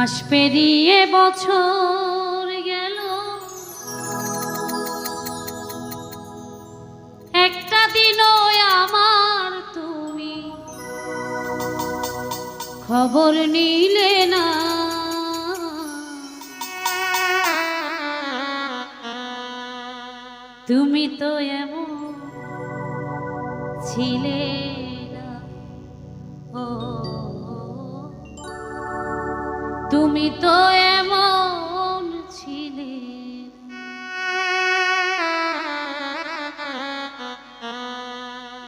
মাস পেরিয়ে বছর গেল, একটা দিনও আমার তুমি খবর নিলে না। তুমি তো এমন ছিলে না, ও তুমি তো এমন ছিলে না,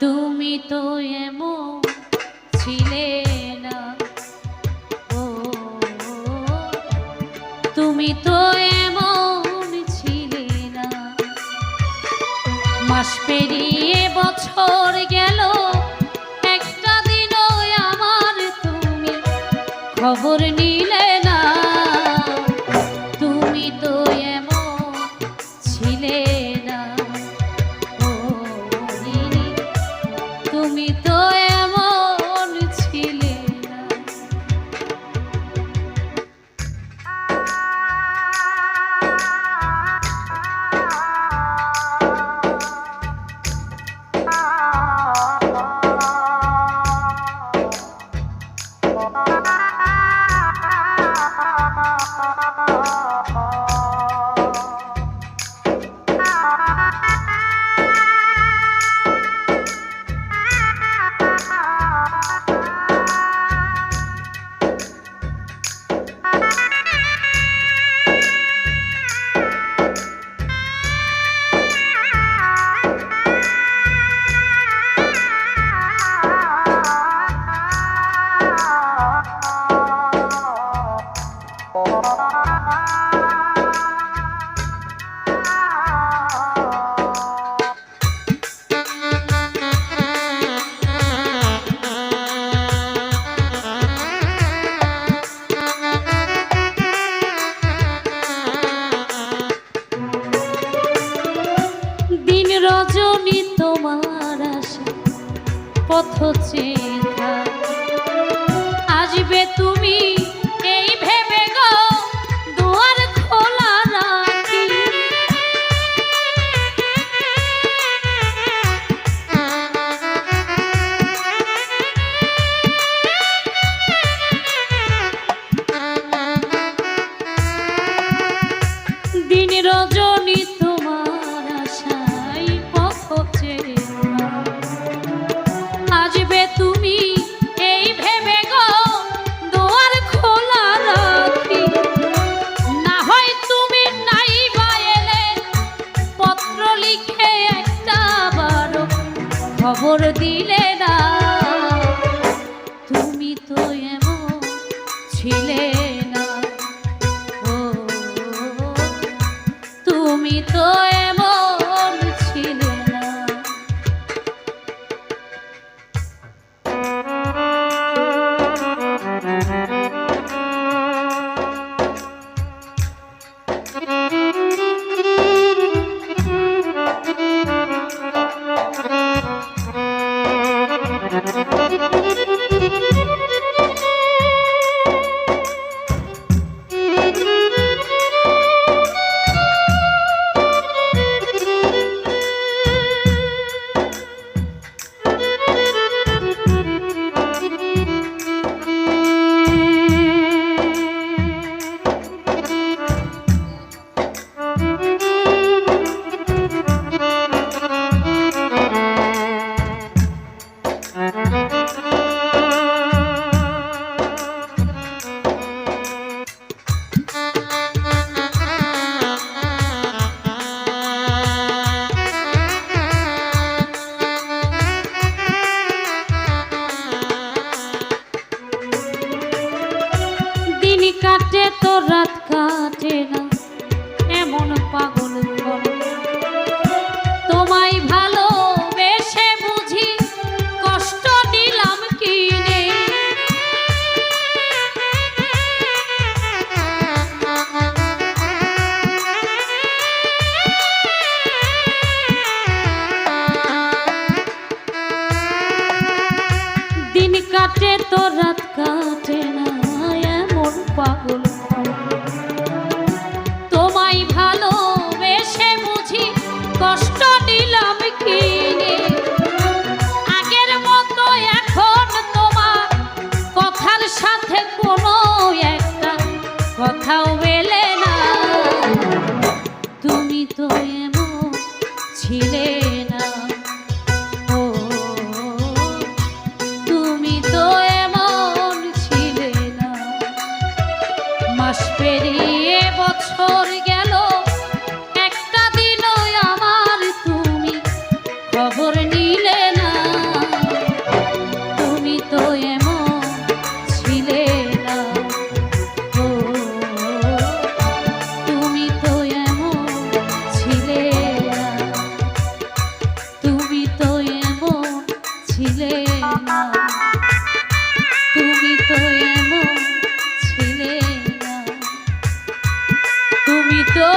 তুমি তো এমন ছিলে না, ও তুমি তো এমন ছিলে না। মাস পেরিয়ে বছর গেল, একটা দিনও আমার তুমি খবর নিলে না। তুমি তো এমন ছিলে না, ও তুমি তো এমন ছিলে না। রজনী তোমার আশা পথ চেনা, আসবে তুমি এই ভেবে গো দুয়ার খোলা রাখি। দিন রজনী তোমার আশায় পথ চেনা, আসবে তুমি এই ভেবে গো দুয়ার খোলা রাখি। না হয় তুমি নাই বা এলে, পত্র লিখে একটা বারো খবর দিলে না। তুমি তো এমন ছিলে না, ও তুমি তো এমন ছিলে না। কাটে তো রাত কাটে না, এমন পাগল করে তোমায় ভালোবেসে বুঝি কষ্ট দিলাম কিনে। দিন কাটে তো রাত কাটে না, এমন পাগল না, তুমি তো এমন ছিলে না, তুমি তো